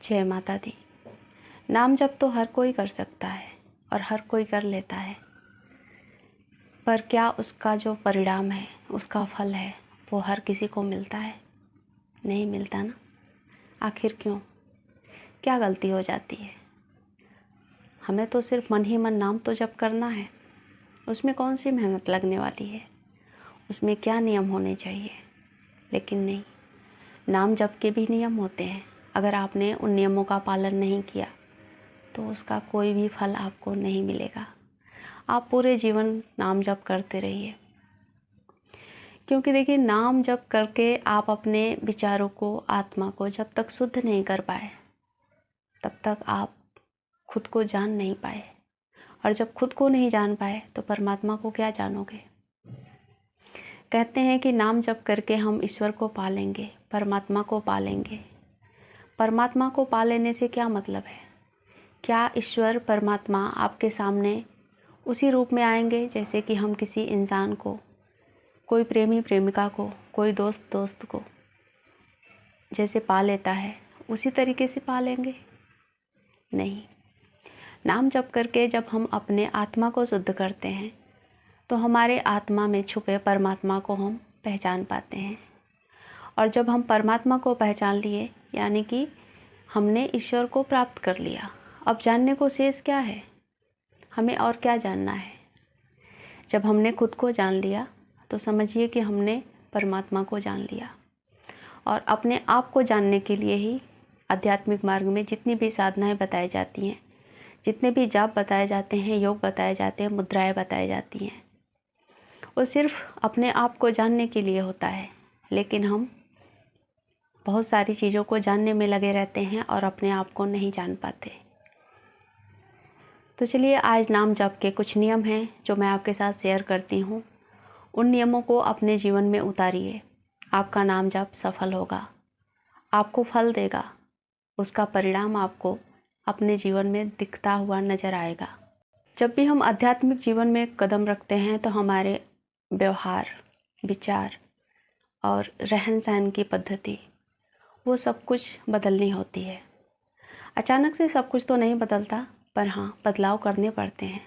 जय माता दी। नाम जप तो हर कोई कर सकता है और हर कोई कर लेता है, पर क्या उसका जो परिणाम है, उसका फल है, वो हर किसी को मिलता है? नहीं मिलता ना। आखिर क्यों? क्या गलती हो जाती है? हमें तो सिर्फ मन ही मन नाम तो जप करना है। उसमें कौन सी मेहनत लगने वाली है? उसमें क्या नियम होने चाहिए? लेकिन नहीं, नाम जप के भी नियम होते हैं। अगर आपने उन नियमों का पालन नहीं किया तो उसका कोई भी फल आपको नहीं मिलेगा। आप पूरे जीवन नाम जप करते रहिए, क्योंकि देखिए, नाम जप करके आप अपने विचारों को, आत्मा को जब तक शुद्ध नहीं कर पाए तब तक आप खुद को जान नहीं पाए। और जब खुद को नहीं जान पाए तो परमात्मा को क्या जानोगे? कहते हैं कि नाम जप करके हम ईश्वर को पालेंगे, परमात्मा को पालेंगे। परमात्मा को पा लेने से क्या मतलब है? क्या ईश्वर परमात्मा आपके सामने उसी रूप में आएंगे जैसे कि हम किसी इंसान को, कोई प्रेमी प्रेमिका को, कोई दोस्त दोस्त को जैसे पा लेता है, उसी तरीके से पालेंगे? नहीं। नाम जप करके जब हम अपने आत्मा को शुद्ध करते हैं तो हमारे आत्मा में छुपे परमात्मा को हम पहचान पाते हैं। और जब हम परमात्मा को पहचान लिए, यानी कि हमने ईश्वर को प्राप्त कर लिया, अब जानने को शेष क्या है? हमें और क्या जानना है? जब हमने खुद को जान लिया तो समझिए कि हमने परमात्मा को जान लिया। और अपने आप को जानने के लिए ही आध्यात्मिक मार्ग में जितनी भी साधनाएं बताई जाती हैं, जितने भी जाप बताए जाते हैं, योग बताए जाते हैं, मुद्राएं बताई जाती हैं, वो सिर्फ अपने आप को जानने के लिए होता है। लेकिन हम बहुत सारी चीज़ों को जानने में लगे रहते हैं और अपने आप को नहीं जान पाते। तो चलिए, आज नाम जप के कुछ नियम हैं जो मैं आपके साथ शेयर करती हूँ। उन नियमों को अपने जीवन में उतारिए। आपका नाम जप सफल होगा, आपको फल देगा, उसका परिणाम आपको अपने जीवन में दिखता हुआ नजर आएगा। जब भी हम आध्यात्मिक जीवन में कदम रखते हैं तो हमारे व्यवहार, विचार और रहन सहन की पद्धति, वो सब कुछ बदलनी होती है। अचानक से सब कुछ तो नहीं बदलता, पर हाँ, बदलाव करने पड़ते हैं।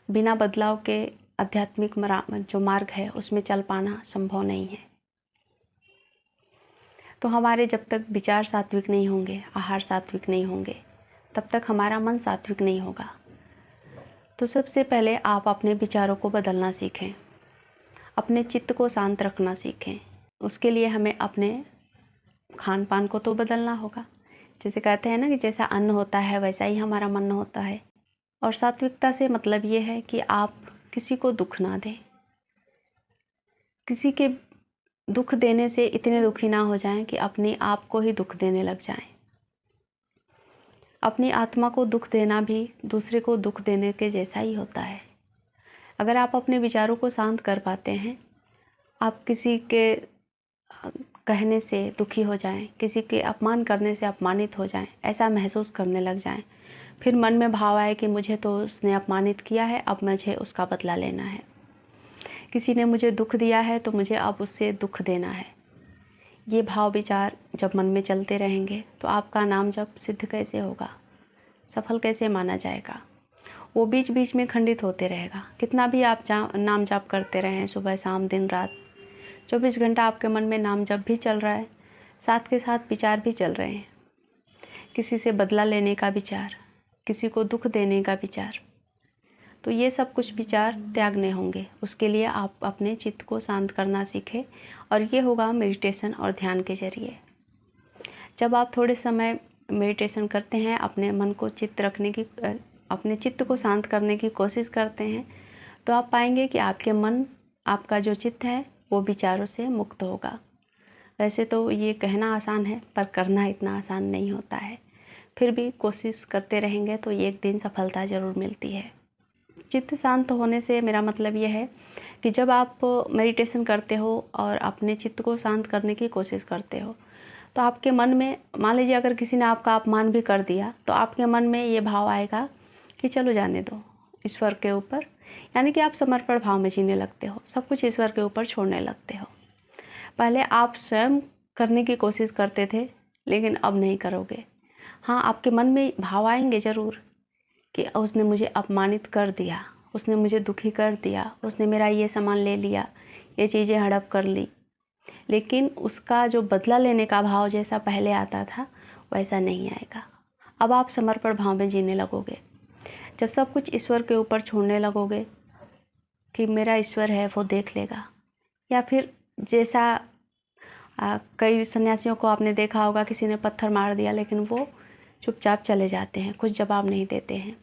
बिना बदलाव के आध्यात्मिक जो मार्ग है उसमें चल पाना संभव नहीं है। तो हमारे जब तक विचार सात्विक नहीं होंगे, आहार सात्विक नहीं होंगे, तब तक हमारा मन सात्विक नहीं होगा। तो सबसे पहले आप अपने विचारों को बदलना सीखें, अपने चित्त को शांत रखना सीखें। उसके लिए हमें अपने खान पान को तो बदलना होगा। जैसे कहते हैं ना कि जैसा अन्न होता है वैसा ही हमारा मन होता है। और सात्विकता से मतलब ये है कि आप किसी को दुख ना दें, किसी के दुख देने से इतने दुखी ना हो जाएं कि अपने आप को ही दुख देने लग जाएं। अपनी आत्मा को दुख देना भी दूसरे को दुख देने के जैसा ही होता है। अगर आप अपने विचारों को शांत कर पाते हैं, आप किसी के कहने से दुखी हो जाएं, किसी के अपमान करने से अपमानित हो जाएं, ऐसा महसूस करने लग जाएं, फिर मन में भाव आए कि मुझे तो उसने अपमानित किया है, अब मुझे उसका बदला लेना है। किसी ने मुझे दुख दिया है तो मुझे अब उससे दुख देना है। ये भाव विचार जब मन में चलते रहेंगे तो आपका नाम जप सिद्ध कैसे होगा, सफल कैसे माना जाएगा? वो बीच बीच में खंडित होते रहेगा। कितना भी आप नाम जप करते रहें, सुबह शाम दिन रात, 24 घंटा आपके मन में नाम जप भी चल रहा है, साथ के साथ विचार भी चल रहे हैं। किसी से बदला लेने का विचार, किसी को दुख देने का विचार, तो ये सब कुछ विचार त्यागने होंगे। उसके लिए आप अपने चित्त को शांत करना सीखें, और ये होगा मेडिटेशन और ध्यान के जरिए। जब आप थोड़े समय मेडिटेशन करते हैं, अपने मन को अपने चित्त को शांत करने की कोशिश करते हैं, तो आप पाएंगे कि आपका जो चित्त है वो विचारों से मुक्त होगा। वैसे तो ये कहना आसान है, पर करना इतना आसान नहीं होता है। फिर भी कोशिश करते रहेंगे तो एक दिन सफलता ज़रूर मिलती है। चित्त शांत होने से मेरा मतलब ये है कि जब आप मेडिटेशन करते हो और अपने चित्त को शांत करने की कोशिश करते हो, तो आपके मन में, मान लीजिए अगर किसी ने आपका अपमान भी कर दिया, तो आपके मन में ये भाव आएगा कि चलो जाने दो, ईश्वर के ऊपर, यानी कि आप समर्पण भाव में जीने लगते हो, सब कुछ ईश्वर के ऊपर छोड़ने लगते हो। पहले आप स्वयं करने की कोशिश करते थे, लेकिन अब नहीं करोगे। हाँ, आपके मन में भाव आएंगे ज़रूर कि उसने मुझे अपमानित कर दिया, उसने मुझे दुखी कर दिया, उसने मेरा ये सामान ले लिया, ये चीज़ें हड़प कर ली। लेकिन उसका जो बदला लेने का भाव जैसा पहले आता था वैसा नहीं आएगा। अब आप समर्पण भाव में जीने लगोगे। जब सब कुछ ईश्वर के ऊपर छोड़ने लगोगे कि मेरा ईश्वर है वो देख लेगा, या फिर जैसा कई सन्यासियों को आपने देखा होगा, किसी ने पत्थर मार दिया लेकिन वो चुपचाप चले जाते हैं, कुछ जवाब नहीं देते हैं,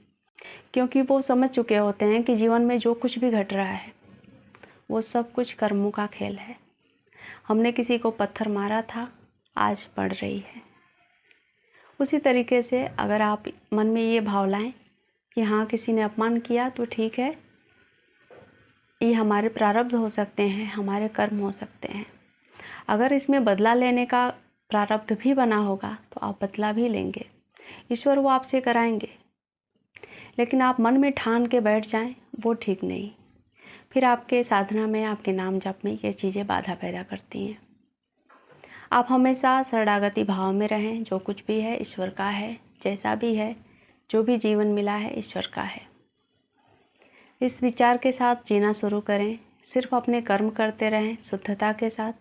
क्योंकि वो समझ चुके होते हैं कि जीवन में जो कुछ भी घट रहा है वो सब कुछ कर्मों का खेल है। हमने किसी को पत्थर मारा था, आज पड़ रही है। उसी तरीके से अगर आप मन में ये भाव लाएं कि हाँ, किसी ने अपमान किया तो ठीक है, ये हमारे प्रारब्ध हो सकते हैं, हमारे कर्म हो सकते हैं। अगर इसमें बदला लेने का प्रारब्ध भी बना होगा तो आप बदला भी लेंगे, ईश्वर वो आपसे कराएंगे। लेकिन आप मन में ठान के बैठ जाएं, वो ठीक नहीं। फिर आपके साधना में, आपके नाम जप में ये चीज़ें बाधा पैदा करती हैं। आप हमेशा शरणागति भाव में रहें। जो कुछ भी है ईश्वर का है, जैसा भी है, जो भी जीवन मिला है ईश्वर का है। इस विचार के साथ जीना शुरू करें। सिर्फ अपने कर्म करते रहें शुद्धता के साथ,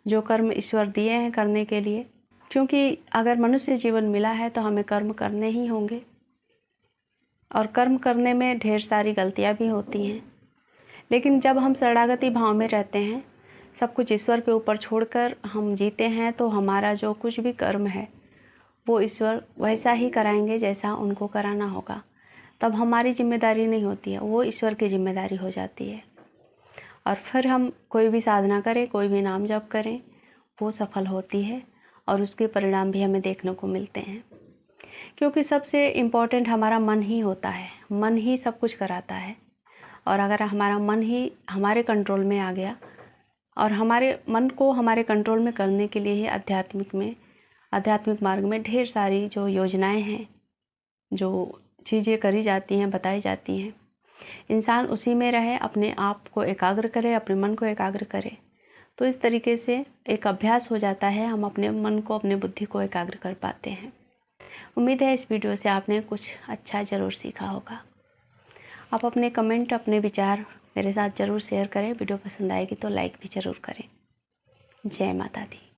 जो कर्म ईश्वर दिए हैं करने के लिए। क्योंकि अगर मनुष्य जीवन मिला है तो हमें कर्म करने ही होंगे, और कर्म करने में ढेर सारी गलतियां भी होती हैं। लेकिन जब हम शरणागति भाव में रहते हैं, सब कुछ ईश्वर के ऊपर छोड़कर हम जीते हैं, तो हमारा जो कुछ भी कर्म है वो ईश्वर वैसा ही कराएंगे जैसा उनको कराना होगा। तब हमारी जिम्मेदारी नहीं होती है, वो ईश्वर की जिम्मेदारी हो जाती है। और फिर हम कोई भी साधना करें, कोई भी नाम जप करें, वो सफल होती है और उसके परिणाम भी हमें देखने को मिलते हैं। क्योंकि सबसे इम्पोर्टेंट हमारा मन ही होता है, मन ही सब कुछ कराता है। और अगर हमारा मन ही हमारे कंट्रोल में आ गया, और हमारे मन को हमारे कंट्रोल में करने के लिए ही आध्यात्मिक मार्ग में ढेर सारी जो योजनाएं हैं, जो चीज़ें करी जाती हैं, बताई जाती हैं, इंसान उसी में रहे, अपने आप को एकाग्र करे, अपने मन को एकाग्र करे, तो इस तरीके से एक अभ्यास हो जाता है, हम अपने मन को, अपने बुद्धि को एकाग्र कर पाते हैं। उम्मीद है इस वीडियो से आपने कुछ अच्छा ज़रूर सीखा होगा। आप अपने कमेंट, अपने विचार मेरे साथ ज़रूर शेयर करें। वीडियो पसंद आएगी तो लाइक भी ज़रूर करें। जय माता दी।